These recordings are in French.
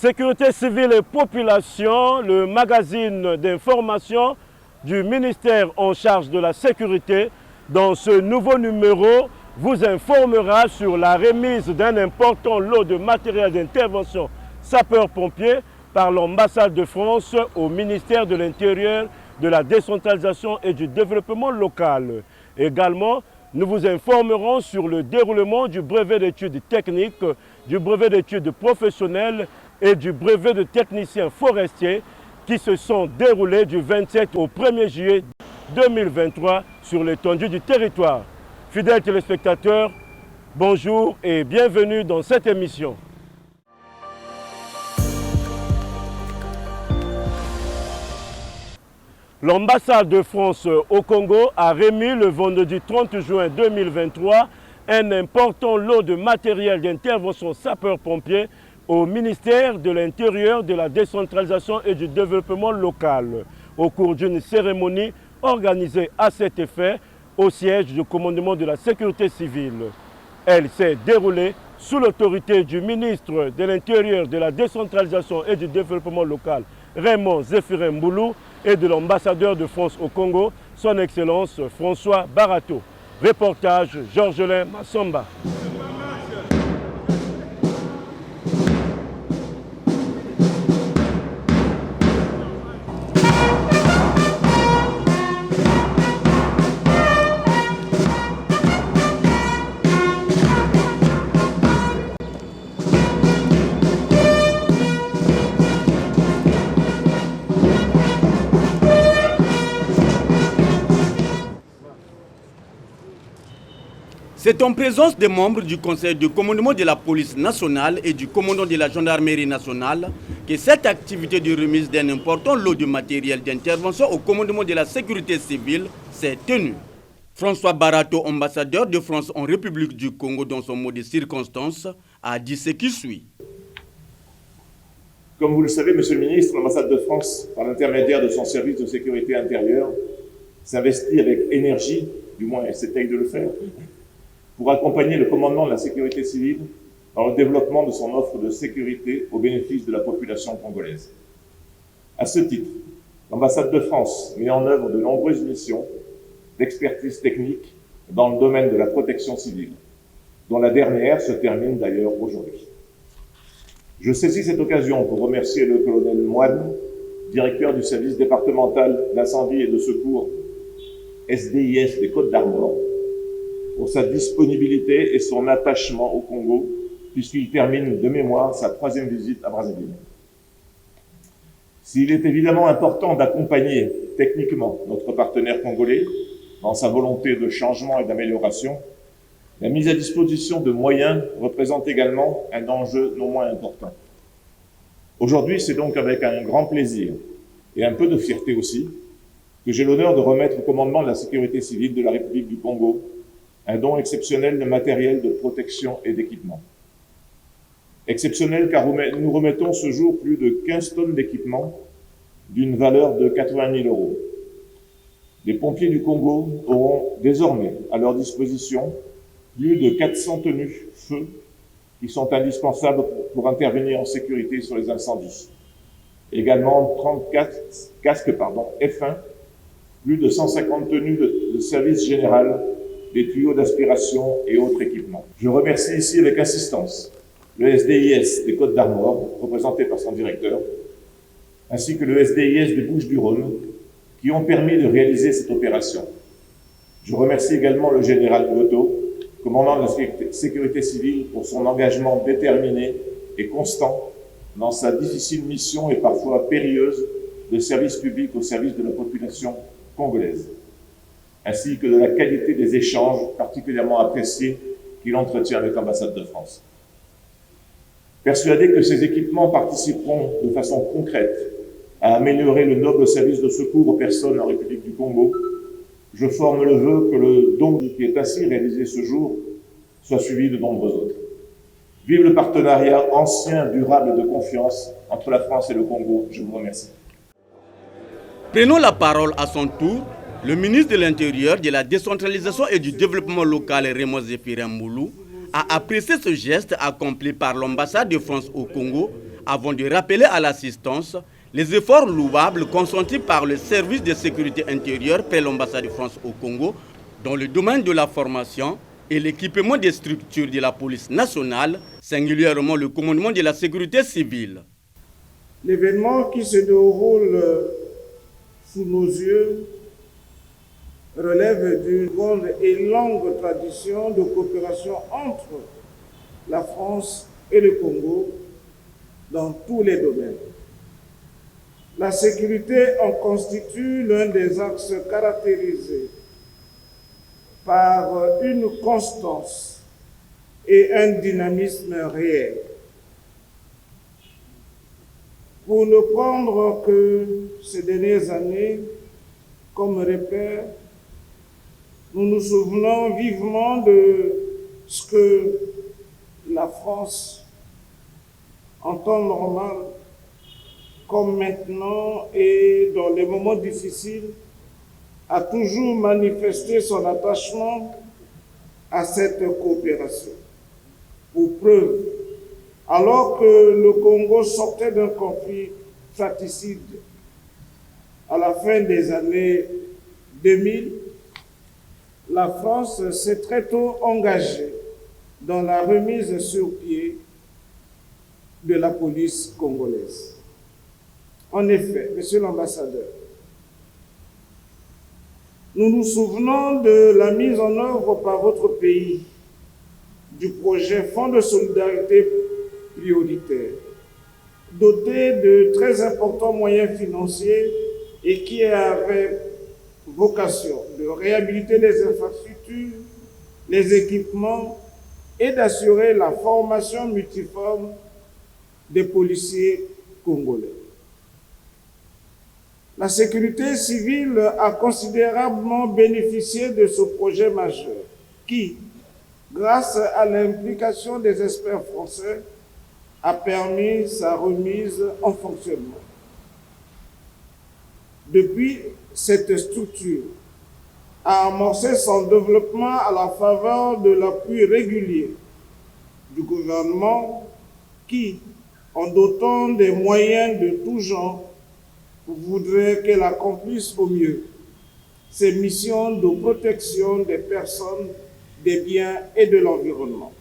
Sécurité civile et population, le magazine d'information du ministère en charge de la sécurité, dans ce nouveau numéro, vous informera sur la remise d'un important lot de matériel d'intervention sapeurs-pompiers par l'ambassade de France au ministère de l'Intérieur, de la décentralisation et du développement local. Également, nous vous informerons sur le déroulement du brevet d'études techniques, du brevet d'études professionnelles et du brevet de technicien forestier qui se sont déroulés du 27 au 1er juillet 2023 sur l'étendue du territoire. Fidèles téléspectateurs, bonjour et bienvenue dans cette émission. L'ambassade de France au Congo a remis le vendredi 30 juin 2023 un important lot de matériel d'intervention sapeurs-pompiers au ministère de l'Intérieur, de la décentralisation et du développement local, au cours d'une cérémonie organisée à cet effet au siège du commandement de la sécurité civile. Elle s'est déroulée sous l'autorité du ministre de l'Intérieur, de la décentralisation et du développement local, Raymond Zéphirin Mboulou, et de l'ambassadeur de France au Congo, son Excellence François Barato. Reportage Georgelin Massamba. C'est en présence des membres du conseil de commandement de la police nationale et du commandant de la gendarmerie nationale que cette activité de remise d'un important lot de matériel d'intervention au commandement de la sécurité civile s'est tenue. François Barato, ambassadeur de France en République du Congo dans son mot de circonstance, a dit ce qui suit. Comme vous le savez, Monsieur le Ministre, l'ambassade de France, par l'intermédiaire de son service de sécurité intérieure, s'investit avec énergie, du moins elle s'étaye de le faire, pour accompagner le commandement de la sécurité civile dans le développement de son offre de sécurité au bénéfice de la population congolaise. À ce titre, l'ambassade de France met en œuvre de nombreuses missions d'expertise technique dans le domaine de la protection civile, dont la dernière se termine d'ailleurs aujourd'hui. Je saisis cette occasion pour remercier le colonel Moine, directeur du service départemental d'incendie et de secours SDIS des Côtes-d'Armor, pour sa disponibilité et son attachement au Congo, puisqu'il termine de mémoire sa 3e visite à Brazzaville. S'il est évidemment important d'accompagner techniquement notre partenaire congolais dans sa volonté de changement et d'amélioration, la mise à disposition de moyens représente également un enjeu non moins important. Aujourd'hui, c'est donc avec un grand plaisir et un peu de fierté aussi que j'ai l'honneur de remettre au commandement de la sécurité civile de la République du Congo un don exceptionnel de matériel de protection et d'équipement. Exceptionnel car nous remettons ce jour plus de 15 tonnes d'équipement d'une valeur de 80 000 €. Les pompiers du Congo auront désormais à leur disposition plus de 400 tenues feu qui sont indispensables pour intervenir en sécurité sur les incendies. Également 34 casques F1, plus de 150 tenues de service général, des tuyaux d'aspiration et autres équipements. Je remercie ici avec insistance le SDIS des Côtes-d'Armor, représenté par son directeur, ainsi que le SDIS des Bouches-du-Rhône, qui ont permis de réaliser cette opération. Je remercie également le général Goto, commandant de la sécurité civile, pour son engagement déterminé et constant dans sa difficile mission et parfois périlleuse de service public au service de la population congolaise, ainsi que de la qualité des échanges particulièrement appréciés qu'il entretient avec l'ambassade de France. Persuadé que ces équipements participeront de façon concrète à améliorer le noble service de secours aux personnes en République du Congo, je forme le vœu que le don qui est ainsi réalisé ce jour soit suivi de nombreux autres. Vive le partenariat ancien, durable et de confiance entre la France et le Congo. Je vous remercie. Prenons la parole à son tour. Le ministre de l'Intérieur, de la décentralisation et du développement local, Raymond Zéphirin Mboulou, a apprécié ce geste accompli par l'ambassade de France au Congo avant de rappeler à l'assistance les efforts louables consentis par le service de sécurité intérieure près l'ambassade de France au Congo dans le domaine de la formation et l'équipement des structures de la police nationale, singulièrement le commandement de la sécurité civile. L'événement qui se déroule sous nos yeux relève d'une grande et longue tradition de coopération entre la France et le Congo dans tous les domaines. La sécurité en constitue l'un des axes caractérisés par une constance et un dynamisme réel. Pour ne prendre que ces dernières années comme repère, nous nous souvenons vivement de ce que la France, en temps normal, comme maintenant et dans les moments difficiles, a toujours manifesté son attachement à cette coopération. Pour preuve, alors que le Congo sortait d'un conflit fratricide à la fin des années 2000, la France s'est très tôt engagée dans la remise sur pied de la police congolaise. En effet, Monsieur l'ambassadeur, nous nous souvenons de la mise en œuvre par votre pays du projet Fonds de solidarité prioritaire, doté de très importants moyens financiers et qui avait vocation de réhabiliter les infrastructures, les équipements et d'assurer la formation multiforme des policiers congolais. La sécurité civile a considérablement bénéficié de ce projet majeur qui, grâce à l'implication des experts français, a permis sa remise en fonctionnement. Depuis, cette structure a amorcé son développement à la faveur de l'appui régulier du gouvernement qui, en dotant des moyens de tout genre, voudrait qu'elle accomplisse au mieux ses missions de protection des personnes, des biens et de l'environnement.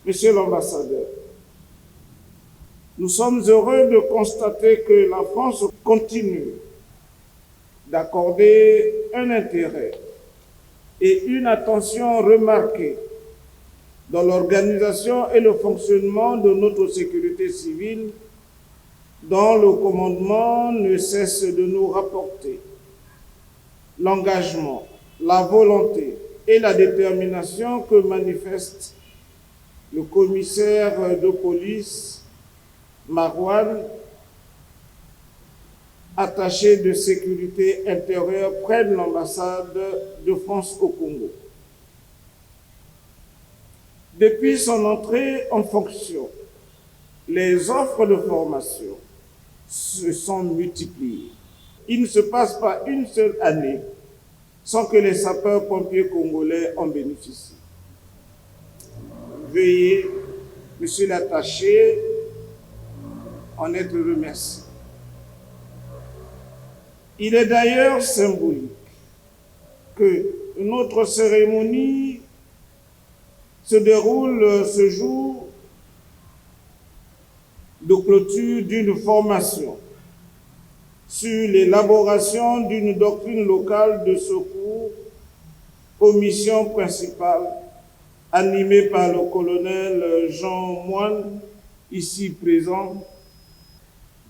Monsieur l'ambassadeur, nous sommes heureux de constater que la France continue d'accorder un intérêt et une attention remarquée dans l'organisation et le fonctionnement de notre sécurité civile, dont le commandement ne cesse de nous rapporter l'engagement, la volonté et la détermination que manifeste le commissaire de police Marouane, attaché de sécurité intérieure près de l'ambassade de France au Congo. Depuis son entrée en fonction, les offres de formation se sont multipliées. Il ne se passe pas une seule année sans que les sapeurs-pompiers congolais en bénéficient. Veuillez, Monsieur l'attaché, en être remercié. Il est d'ailleurs symbolique que notre cérémonie se déroule ce jour de clôture d'une formation sur l'élaboration d'une doctrine locale de secours aux missions principales animée par le colonel Jean Moine, ici présent,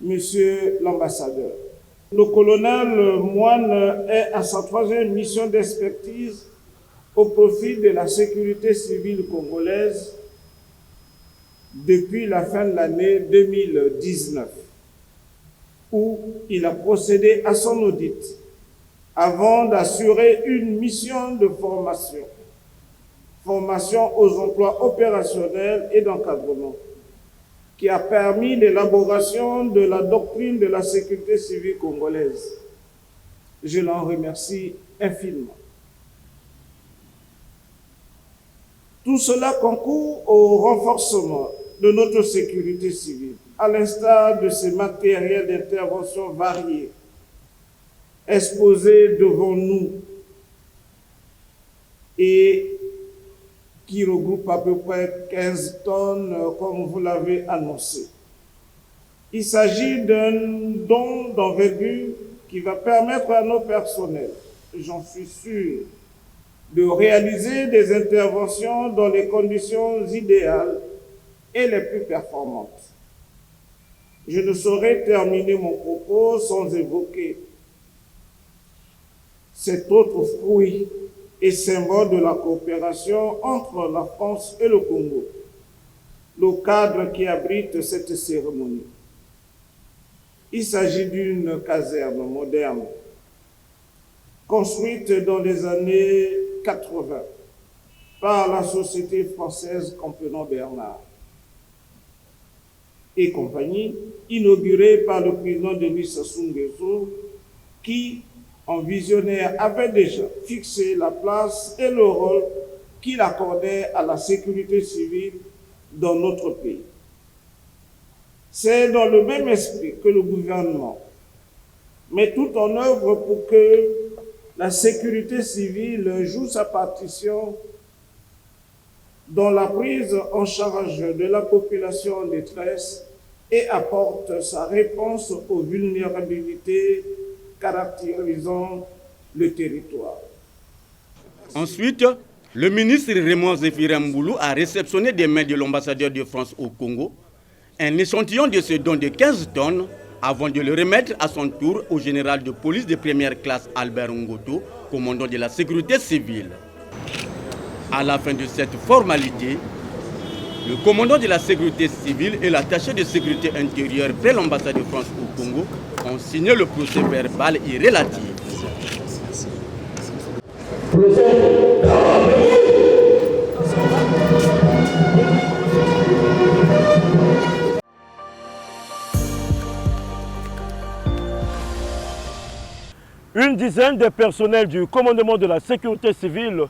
Monsieur l'ambassadeur. Le colonel Moine est à sa 3e mission d'expertise au profit de la sécurité civile congolaise depuis la fin de l'année 2019, où il a procédé à son audit avant d'assurer une mission de formation aux emplois opérationnels et d'encadrement, qui a permis l'élaboration de la doctrine de la sécurité civile congolaise. Je l'en remercie infiniment. Tout cela concourt au renforcement de notre sécurité civile, à l'instar de ces matériels d'intervention variés exposés devant nous et qui regroupent à peu près 15 tonnes, comme vous l'avez annoncé. Il s'agit d'un don d'envergure qui va permettre à nos personnels, j'en suis sûr, de réaliser des interventions dans les conditions idéales et les plus performantes. Je ne saurais terminer mon propos sans évoquer cet autre fruit et symbole de la coopération entre la France et le Congo, le cadre qui abrite cette cérémonie. Il s'agit d'une caserne moderne, construite dans les années 80 par la société française Campenon Bernard et compagnie, inaugurée par le président Denis Sassou Nguesso, qui, en visionnaire, avait déjà fixé la place et le rôle qu'il accordait à la sécurité civile dans notre pays. C'est dans le même esprit que le gouvernement met tout en œuvre pour que la sécurité civile joue sa partition dans la prise en charge de la population en détresse et apporte sa réponse aux vulnérabilités caractérisant le territoire. Ensuite, le ministre Raymond Zéphiré Mboulou a réceptionné des mains de l'ambassadeur de France au Congo un échantillon de ce don de 15 tonnes avant de le remettre à son tour au général de police de première classe Albert Ngoto, commandant de la sécurité civile. À la fin de cette formalité, le commandant de la sécurité civile et l'attaché de sécurité intérieure près l'ambassade de France au Congo ont signé le procès verbal et relatif. Une dizaine de personnels du commandement de la sécurité civile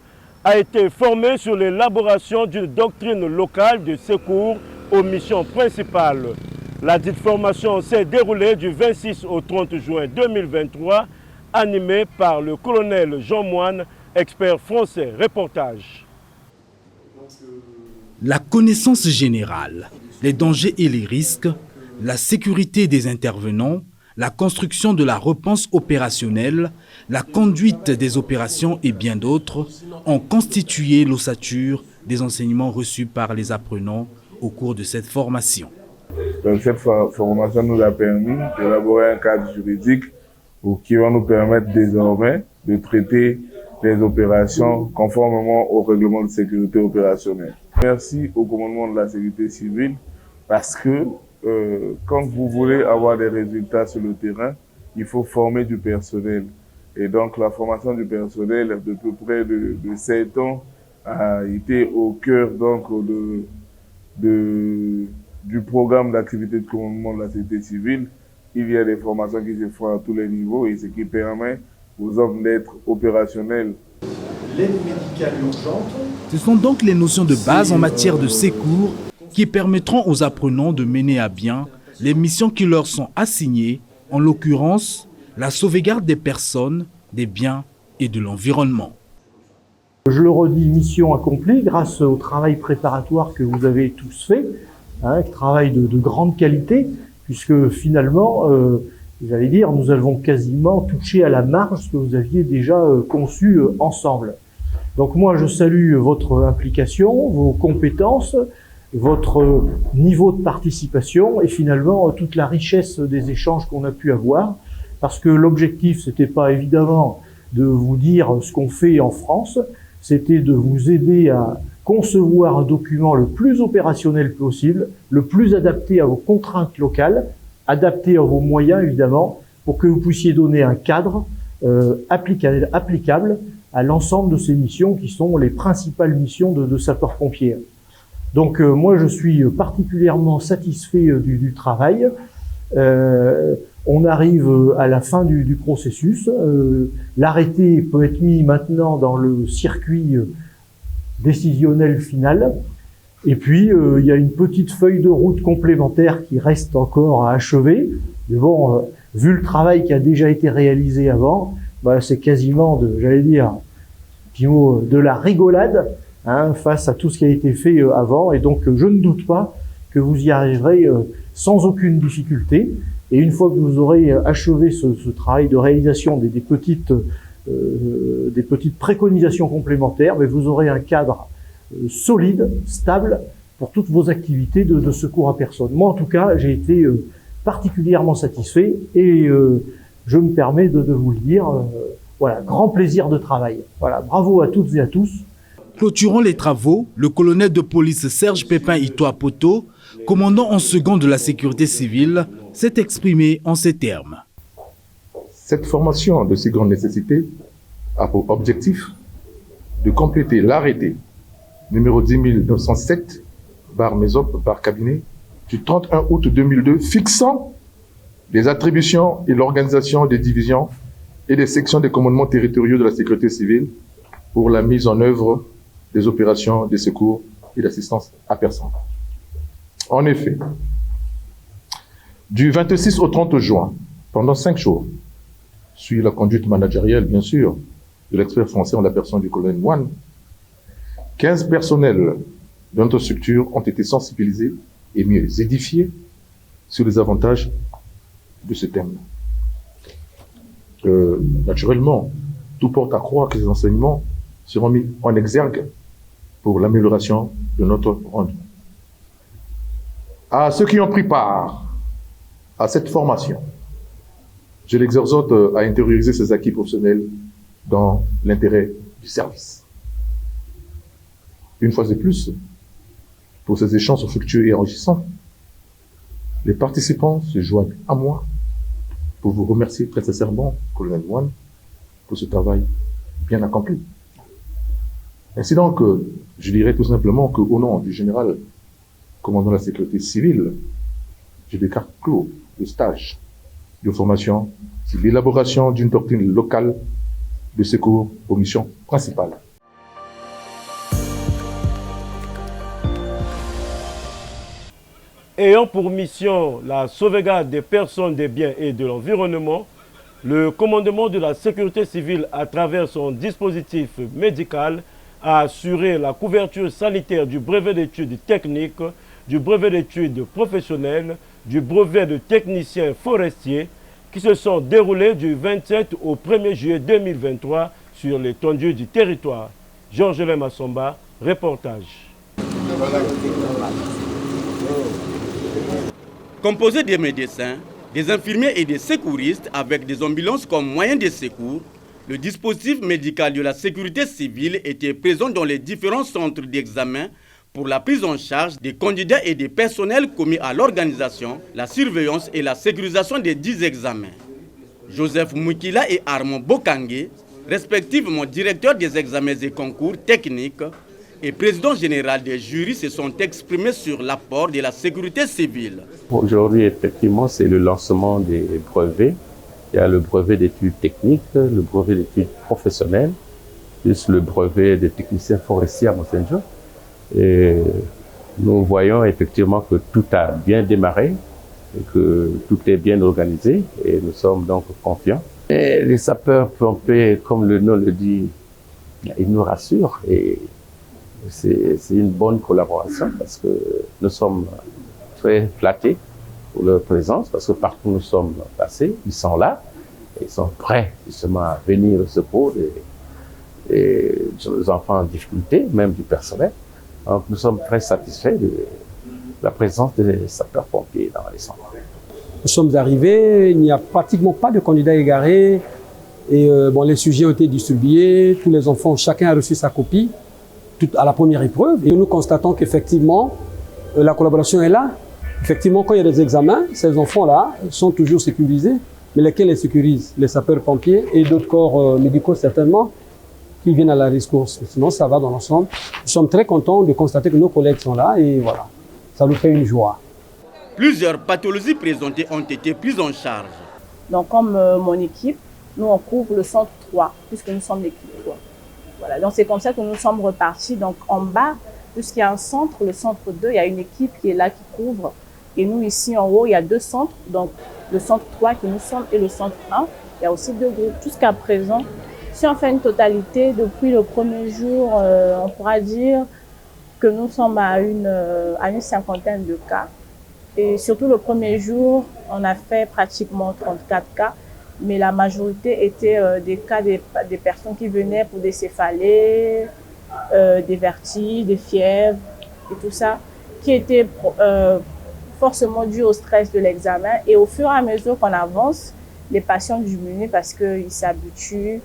a été formée sur l'élaboration d'une doctrine locale de secours aux missions principales. La dite formation s'est déroulée du 26 au 30 juin 2023, animée par le colonel Jean Moine, expert français. Reportage. La connaissance générale, les dangers et les risques, la sécurité des intervenants, la construction de la réponse opérationnelle, la conduite des opérations et bien d'autres ont constitué l'ossature des enseignements reçus par les apprenants au cours de cette formation. Donc cette formation nous a permis d'élaborer un cadre juridique qui va nous permettre désormais de traiter les opérations conformément au règlement de sécurité opérationnelle. Merci au commandement de la sécurité civile parce que quand vous voulez avoir des résultats sur le terrain, il faut former du personnel. Et donc la formation du personnel de peu près de 7 ans a été au cœur donc du programme d'activité de commandement de la sécurité civile. Il y a des formations qui se font à tous les niveaux et ce qui permet aux hommes d'être opérationnels. L'aide médicale urgente. Ce sont donc les notions de base en matière de secours qui permettront aux apprenants de mener à bien les missions qui leur sont assignées, en l'occurrence la sauvegarde des personnes, des biens et de l'environnement. Je le redis, mission accomplie grâce au travail préparatoire que vous avez tous fait, un travail de grande qualité, puisque finalement, j'allais dire, nous avons quasiment touché à la marge ce que vous aviez déjà conçu ensemble. Donc moi, je salue votre implication, vos compétences, votre niveau de participation et finalement toute la richesse des échanges qu'on a pu avoir, parce que l'objectif, c'était pas évidemment de vous dire ce qu'on fait en France, c'était de vous aider à concevoir un document le plus opérationnel possible, le plus adapté à vos contraintes locales, adapté à vos moyens évidemment, pour que vous puissiez donner un cadre applicable à l'ensemble de ces missions qui sont les principales missions de sapeurs-pompiers. Donc moi je suis particulièrement satisfait du travail. On arrive à la fin du processus. L'arrêté peut être mis maintenant dans le circuit décisionnel final. Et puis, il y a une petite feuille de route complémentaire qui reste encore à achever. Mais bon, vu le travail qui a déjà été réalisé avant, bah, c'est quasiment, j'allais dire, de la rigolade hein, face à tout ce qui a été fait avant. Et donc, je ne doute pas que vous y arriverez sans aucune difficulté. Et une fois que vous aurez achevé ce travail de réalisation des petites préconisations complémentaires, mais vous aurez un cadre solide, stable, pour toutes vos activités de secours à personne. Moi, en tout cas, j'ai été particulièrement satisfait et je me permets de vous le dire, voilà, grand plaisir de travail. Voilà, bravo à toutes et à tous. Clôturant les travaux, le colonel de police Serge Pépin Itoa Poto, commandant en second de la sécurité civile, s'est exprimé en ces termes. Cette formation de si grande nécessité a pour objectif de compléter l'arrêté numéro 10907 /MESOP /cabinet du 31 août 2002 fixant les attributions et l'organisation des divisions et des sections des commandements territoriaux de la sécurité civile pour la mise en œuvre des opérations de secours et d'assistance à personne. En effet, du 26 au 30 juin, pendant 5 jours, suit la conduite managériale, bien sûr, de l'expert français en la personne du colonel Moine, 15 personnels de notre structure ont été sensibilisés et mieux édifiés sur les avantages de ce thème. Naturellement, tout porte à croire que ces enseignements seront mis en exergue pour l'amélioration de notre rendu. À ceux qui ont pris part à cette formation, je les exhorte à intérioriser ces acquis professionnels dans l'intérêt du service. Une fois de plus, pour ces échanges fructueux et enrichissants, les participants se joignent à moi pour vous remercier très sincèrement, colonel Moine, pour ce travail bien accompli. Ainsi donc, je dirais tout simplement qu'au nom du général commandant la sécurité civile, je déclare clos le stage de formation sur l'élaboration d'une doctrine locale de secours aux missions principales. Ayant pour mission la sauvegarde des personnes, des biens et de l'environnement, le commandement de la sécurité civile, à travers son dispositif médical, a assuré la couverture sanitaire du brevet d'études techniques, du brevet d'études professionnelles, du brevet de technicien forestier, qui se sont déroulés du 27 au 1er juillet 2023 sur l'étendue du territoire. Georges Massomba, reportage. Composé des médecins, des infirmiers et des secouristes avec des ambulances comme moyen de secours, le dispositif médical de la sécurité civile était présent dans les différents centres d'examen pour la prise en charge des candidats et des personnels commis à l'organisation, la surveillance et la sécurisation des 10 examens. Joseph Moukila et Armand Bokangé, respectivement directeurs des examens et concours techniques et président général des jurys, se sont exprimés sur l'apport de la sécurité civile. Aujourd'hui, effectivement, c'est le lancement des brevets. Il y a le brevet d'études techniques, le brevet d'études professionnelles, plus le brevet de technicien forestier à Mont-Saint-Jean. Et nous voyons effectivement que tout a bien démarré et que tout est bien organisé et nous sommes donc confiants. Et les sapeurs-pompiers, comme le nom le dit, ils nous rassurent et c'est une bonne collaboration parce que nous sommes très flattés pour leur présence parce que partout où nous sommes passés, ils sont là et ils sont prêts justement à venir au secours et nos enfants en difficulté, même du personnel. Donc nous sommes très satisfaits de la présence des sapeurs-pompiers dans les centres. Nous sommes arrivés, il n'y a pratiquement pas de candidats égarés et les sujets ont été distribués, tous les enfants, chacun a reçu sa copie à la première épreuve et nous constatons qu'effectivement la collaboration est là. Effectivement, quand il y a des examens, ces enfants-là sont toujours sécurisés, mais lesquels les sécurisent? Les sapeurs-pompiers et d'autres corps médicaux certainement qui viennent à la rescousse. Sinon, ça va dans l'ensemble. Nous sommes très contents de constater que nos collègues sont là et voilà, ça nous fait une joie. Plusieurs pathologies présentées ont été prises en charge. Donc, comme mon équipe, nous on couvre le centre 3, puisque nous sommes l'équipe 3. Voilà, donc c'est comme ça que nous sommes repartis. Donc, en bas, puisqu'il y a un centre, le centre 2, il y a une équipe qui est là, qui couvre. Et nous, ici en haut, il y a 2 centres, donc le centre 3 qui nous sommes et le centre 1. Il y a aussi 2 groupes. Jusqu'à présent, si on fait une totalité, depuis le premier jour, on pourra dire que nous sommes à une cinquantaine de cas. Et surtout le premier jour, on a fait pratiquement 34 cas. Mais la majorité était des cas des personnes qui venaient pour des céphalées, des vertiges, des fièvres et tout ça, qui étaient forcément dû au stress de l'examen. Et au fur et à mesure qu'on avance, les patients diminuent parce qu'ils s'habituent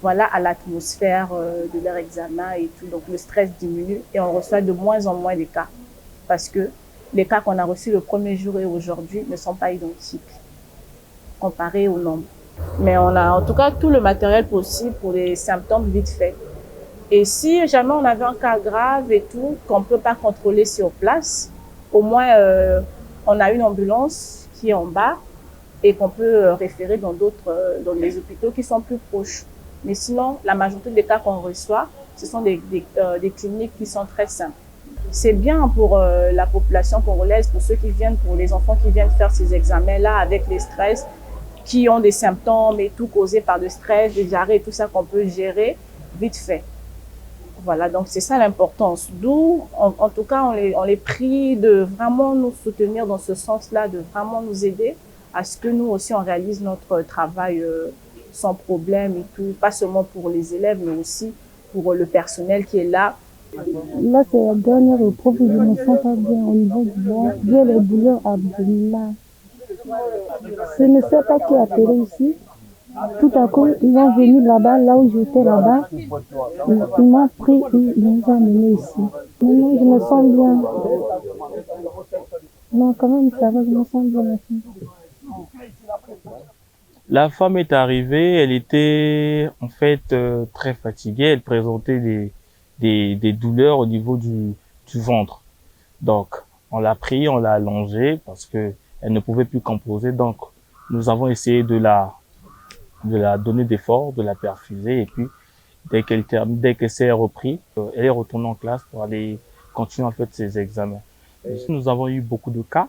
à l'atmosphère de leur examen et tout. Donc le stress diminue et on reçoit de moins en moins de cas. Parce que les cas qu'on a reçus le premier jour et aujourd'hui ne sont pas identiques comparé au nombre. Mais on a en tout cas tout le matériel possible pour les symptômes vite fait. Et si jamais on avait un cas grave et tout, qu'on ne peut pas contrôler sur place, au moins on a une ambulance qui est en bas et qu'on peut référer dans les hôpitaux qui sont plus proches. Mais sinon, la majorité des cas qu'on reçoit, ce sont des cliniques qui sont très simples. C'est bien pour la population congolaise, pour ceux qui viennent, pour les enfants qui viennent faire ces examens-là avec les stress, qui ont des symptômes et tout causés par le stress, des diarrhées et tout ça qu'on peut gérer vite fait. Voilà, donc c'est ça l'importance. D'où, en tout cas, on les prie de vraiment nous soutenir dans ce sens-là, de vraiment nous aider à ce que nous aussi on réalise notre travail sans problème et tout, pas seulement pour les élèves, mais aussi pour le personnel qui est là. Là, c'est la dernière épreuve, je ne me sens pas bien au niveau du ventre, j'ai les douleurs abdominales. Je ne sais pas qui a appelé ici. Tout à coup, ils sont venus là-bas, là où j'étais là-bas. Ils m'ont pris, ils nous ont amenés ici. Maintenant, je me sens bien. Non, quand même, ça va, je me sens bien aussi. La femme est arrivée, elle était en fait très fatiguée, elle présentait des douleurs au niveau du ventre. Donc, on l'a pris, on l'a allongée parce que elle ne pouvait plus composer. Donc, nous avons essayé de la donner des forces, de la perfuser. Et puis, dès qu'elle s'est reprise, elle est retournée en classe pour aller continuer en fait ses examens. Ici, nous avons eu beaucoup de cas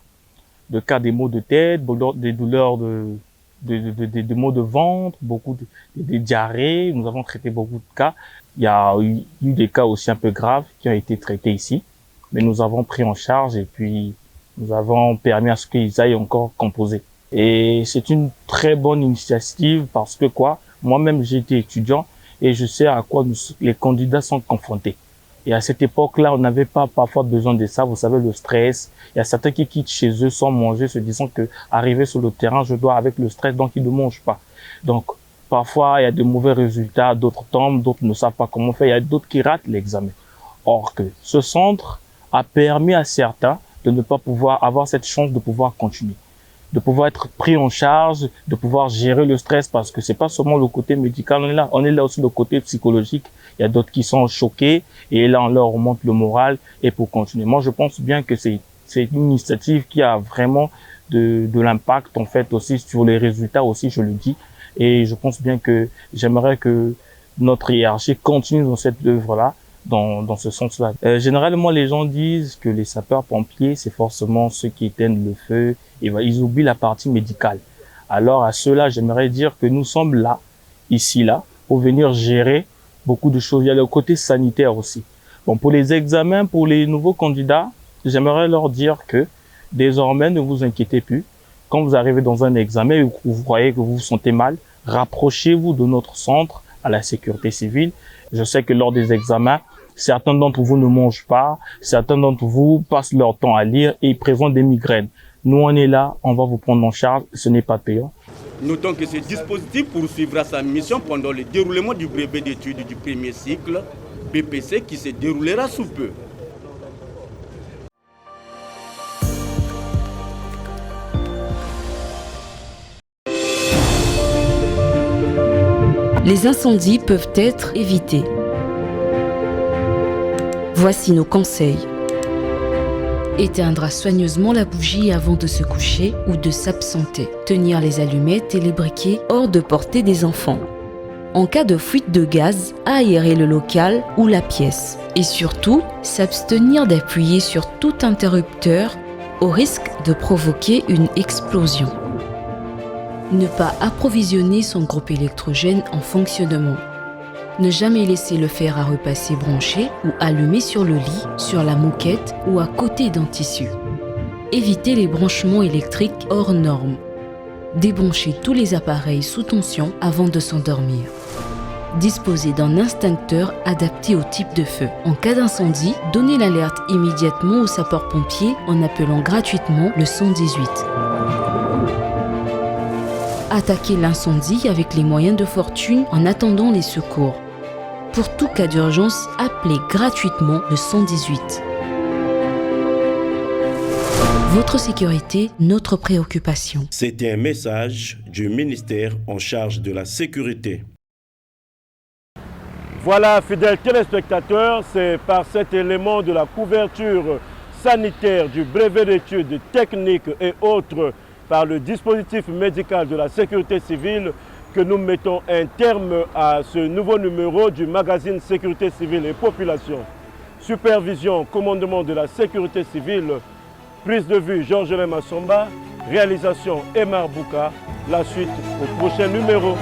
des maux de tête, des douleurs des maux de ventre, beaucoup de diarrhées. Nous avons traité beaucoup de cas. Il y a eu des cas aussi un peu graves qui ont été traités ici, mais nous avons pris en charge et puis nous avons permis à ce qu'ils aillent encore composer. Et c'est une très bonne initiative parce que moi-même j'ai été étudiant et je sais à quoi les candidats sont confrontés. Et à cette époque-là, on n'avait pas parfois besoin de ça. Vous savez, le stress. Il y a certains qui quittent chez eux sans manger, se disant que arrivé sur le terrain, je dois avec le stress, donc ils ne mangent pas. Donc, parfois, il y a de mauvais résultats, d'autres tombent, d'autres ne savent pas comment faire. Il y a d'autres qui ratent l'examen. Or que ce centre a permis à certains de ne pas pouvoir avoir cette chance de pouvoir continuer, de pouvoir être pris en charge, de pouvoir gérer le stress parce que c'est pas seulement le côté médical, on est là aussi le côté psychologique. Il y a d'autres qui sont choqués et là on leur remonte le moral et pour continuer. Moi je pense bien que c'est une initiative qui a vraiment de l'impact en fait aussi sur les résultats aussi, je le dis. Et je pense bien que j'aimerais que notre hiérarchie continue dans cette œuvre-là, dans ce sens-là. Généralement, les gens disent que les sapeurs-pompiers, c'est forcément ceux qui éteignent le feu, et ils oublient la partie médicale. Alors, à ceux-là, j'aimerais dire que nous sommes là, ici, là, pour venir gérer beaucoup de choses. Il y a le côté sanitaire aussi. Bon, pour les examens, pour les nouveaux candidats, j'aimerais leur dire que désormais, ne vous inquiétez plus. Quand vous arrivez dans un examen et que vous croyez que vous vous sentez mal, rapprochez-vous de notre centre à la sécurité civile. Je sais que lors des examens, certains d'entre vous ne mangent pas, certains d'entre vous passent leur temps à lire et ils présentent des migraines. Nous, on est là, on va vous prendre en charge, ce n'est pas payant. Notons que ce dispositif poursuivra sa mission pendant le déroulement du brevet d'études du premier cycle, BPC, qui se déroulera sous peu. Les incendies peuvent être évités. Voici nos conseils. Éteindre soigneusement la bougie avant de se coucher ou de s'absenter. Tenir les allumettes et les briquets hors de portée des enfants. En cas de fuite de gaz, aérer le local ou la pièce. Et surtout, s'abstenir d'appuyer sur tout interrupteur au risque de provoquer une explosion. Ne pas approvisionner son groupe électrogène en fonctionnement. Ne jamais laisser le fer à repasser branché ou allumé sur le lit, sur la moquette ou à côté d'un tissu. Éviter les branchements électriques hors normes. Débrancher tous les appareils sous tension avant de s'endormir. Disposer d'un extincteur adapté au type de feu. En cas d'incendie, donnez l'alerte immédiatement aux sapeurs-pompiers en appelant gratuitement le 118. Attaquer l'incendie avec les moyens de fortune en attendant les secours. Pour tout cas d'urgence, appelez gratuitement le 118. Votre sécurité, notre préoccupation. C'était un message du ministère en charge de la sécurité. Voilà, fidèles téléspectateurs, c'est par cet élément de la couverture sanitaire du brevet d'études techniques et autres par le dispositif médical de la sécurité civile que nous mettons un terme à ce nouveau numéro du magazine Sécurité civile et population. Supervision, commandement de la sécurité civile, prise de vue Georges Massomba, réalisation Emar Bouka. La suite au prochain numéro.